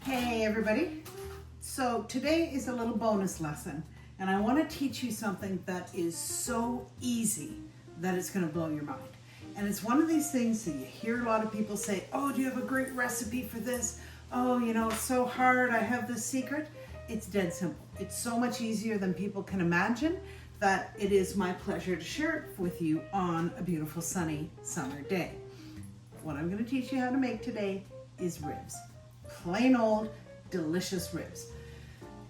Hey everybody. So today is a little bonus lesson and I want to teach you something that is so easy that it's going to blow your mind. And it's one of these things that you hear a lot of people say, oh, do you have a great recipe for this? Oh, you know, it's so hard. I have this secret. It's dead simple. It's so much easier than people can imagine that it is my pleasure to share it with you on a beautiful sunny summer day. What I'm going to teach you how to make today is ribs. Plain old, delicious ribs.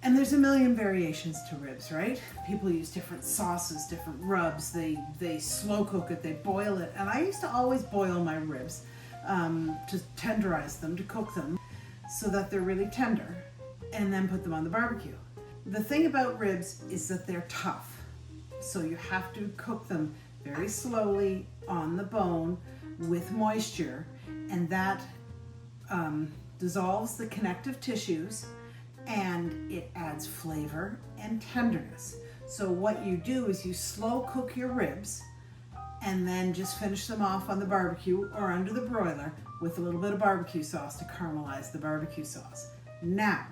And there's a million variations to ribs, right? People use different sauces, different rubs. They slow cook it, they boil it. And I used to always boil my ribs to tenderize them, to cook them so that they're really tender, and then put them on the barbecue. The thing about ribs is that they're tough. So you have to cook them very slowly on the bone with moisture, and that dissolves the connective tissues and it adds flavor and tenderness. So what you do is you slow cook your ribs and then just finish them off on the barbecue or under the broiler with a little bit of barbecue sauce to caramelize the barbecue sauce. Now,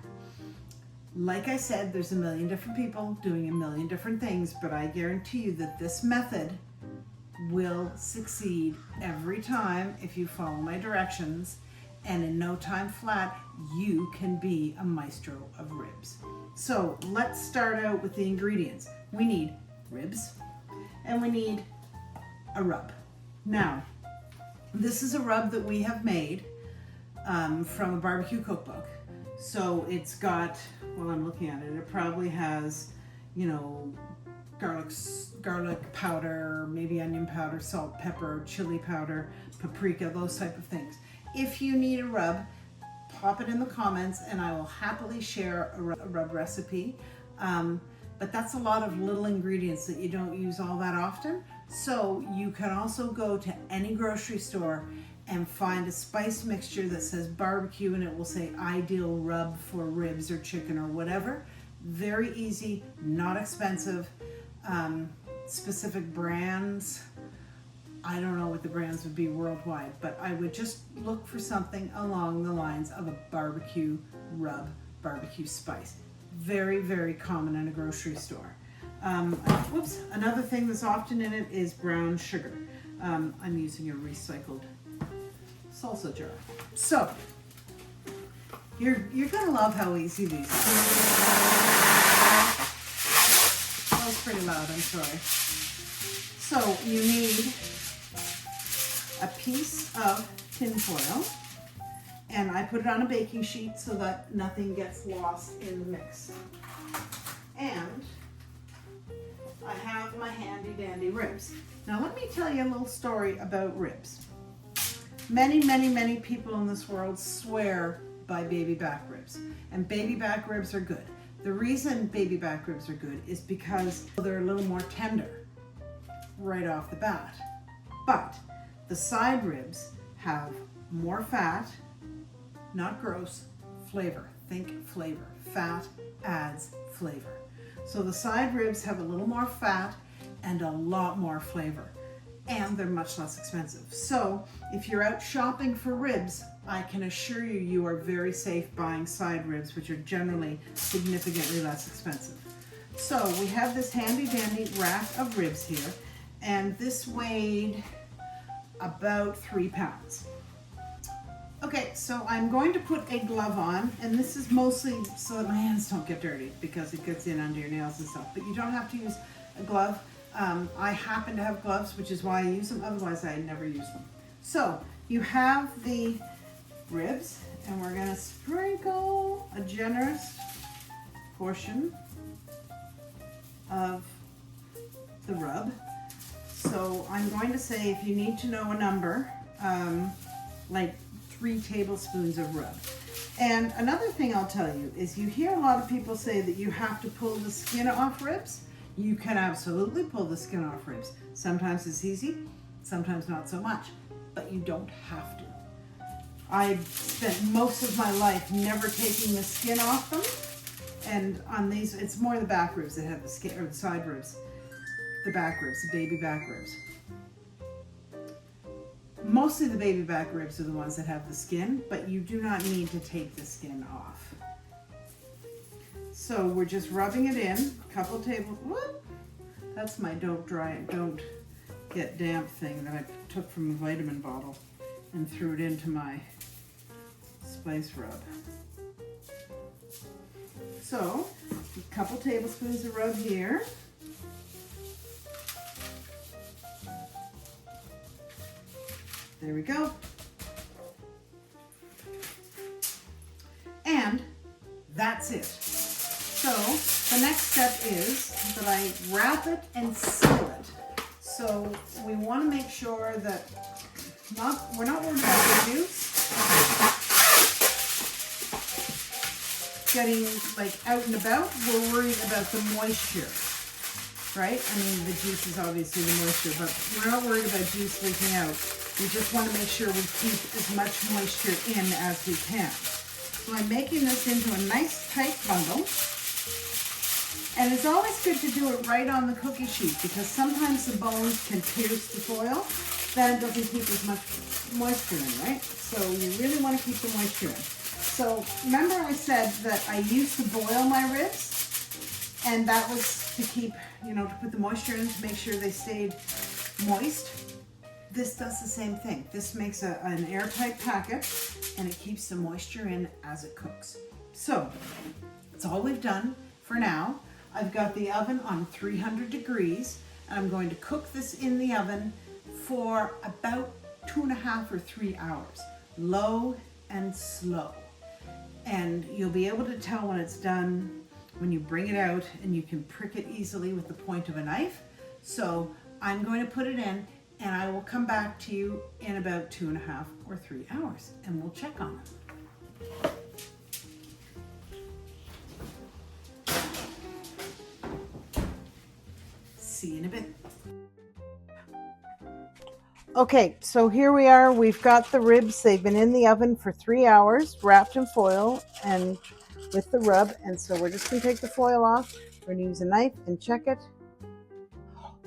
like I said, there's a million different people doing a million different things, but I guarantee you that this method will succeed every time if you follow my directions, and in no time flat, you can be a maestro of ribs. So let's start out with the ingredients. We need ribs and we need a rub. Now, this is a rub that we have made from a barbecue cookbook. So it's got, well, I'm looking at it, it probably has, you know, garlic powder, maybe onion powder, salt, pepper, chili powder, paprika, those type of things. If you need a rub, pop it in the comments and I will happily share a rub recipe. But that's a lot of little ingredients that you don't use all that often. So you can also go to any grocery store and find a spice mixture that says barbecue and it will say ideal rub for ribs or chicken or whatever. Very easy, not expensive. Specific brands, I don't know what the brands would be worldwide, but I would just look for something along the lines of a barbecue rub, barbecue spice. Very, very common in a grocery store. Whoops, another thing that's often in it is brown sugar. I'm using a recycled salsa jar. So, you're gonna love how easy these are. That was pretty loud, I'm sorry. So you need a piece of tin foil, and I put it on a baking sheet so that nothing gets lost in the mix. And I have my handy dandy ribs. Now let me tell you a little story about ribs. Many, many, many people in this world swear by baby back ribs, and baby back ribs are good. The reason baby back ribs are good is because they're a little more tender right off the bat. But the side ribs have more fat, not gross, flavor. Think flavor. Fat adds flavor. So the side ribs have a little more fat and a lot more flavor. And they're much less expensive. So if you're out shopping for ribs, I can assure you, you are very safe buying side ribs, which are generally significantly less expensive. So we have this handy dandy rack of ribs here, and this weighed about 3 pounds. Okay, so I'm going to put a glove on, and this is mostly so that my hands don't get dirty because it gets in under your nails and stuff, but you don't have to use a glove. I happen to have gloves, which is why I use them, otherwise I never use them. So you have the ribs, and we're gonna sprinkle a generous portion of the rub. So I'm going to say, if you need to know a number, like 3 tablespoons of rub. And another thing I'll tell you is you hear a lot of people say that you have to pull the skin off ribs. You can absolutely pull the skin off ribs. Sometimes it's easy, sometimes not so much, but you don't have to. I spent most of my life never taking the skin off them, and on these, it's more the back ribs that have the skin, or the side ribs, the back ribs, the baby back ribs. Mostly the baby back ribs are the ones that have the skin, but you do not need to take the skin off. So we're just rubbing it in, a couple tables, whoop, that's my don't get damp thing that I took from a vitamin bottle and threw it into my spice rub. So, a couple tablespoons of rub here. There we go. And that's it. So the next step is that I wrap it and seal it. So we want to make sure that we're not worried about the juice getting like out and about. We're worried about the moisture, right? I mean, the juice is obviously the moisture, but we're not worried about juice leaking out. We just want to make sure we keep as much moisture in as we can. So I'm making this into a nice tight bundle. And it's always good to do it right on the cookie sheet because sometimes the bones can pierce the foil. Then it doesn't keep as much moisture in, right? So you really want to keep the moisture in. So remember I said that I used to boil my ribs, and that was to keep, to put the moisture in to make sure they stayed moist. This does the same thing. This makes an airtight packet and it keeps the moisture in as it cooks. So that's all we've done for now. I've got the oven on 300 degrees and I'm going to cook this in the oven for about 2.5 or 3 hours, low and slow. And you'll be able to tell when it's done when you bring it out, and you can prick it easily with the point of a knife. So I'm going to put it in and I will come back to you in about 2.5 or 3 hours and we'll check on them. See you in a bit. Okay, so here we are. We've got the ribs. They've been in the oven for 3 hours, wrapped in foil and with the rub. And so we're just going to take the foil off. We're going to use a knife and check it.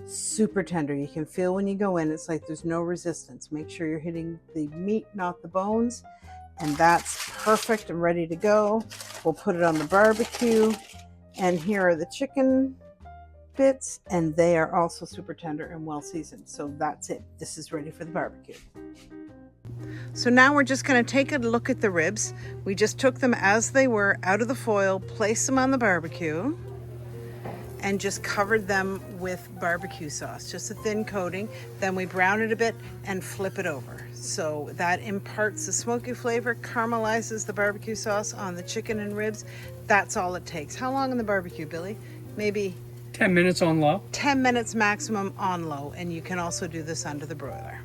Super tender. You can feel when you go in, it's like there's no resistance. Make sure you're hitting the meat, not the bones. And that's perfect and ready to go. We'll put it on the barbecue. And here are the chicken bits, and they are also super tender and well seasoned. So that's it. This is ready for the barbecue. So now we're just going to take a look at the ribs. We just took them as they were out of the foil, placed them on the barbecue, and just covered them with barbecue sauce, just a thin coating. Then we brown it a bit and flip it over. So that imparts the smoky flavor, caramelizes the barbecue sauce on the chicken and ribs. That's all it takes. How long on the barbecue, Billy? Maybe 10 minutes on low. 10 minutes maximum on low, and you can also do this under the broiler.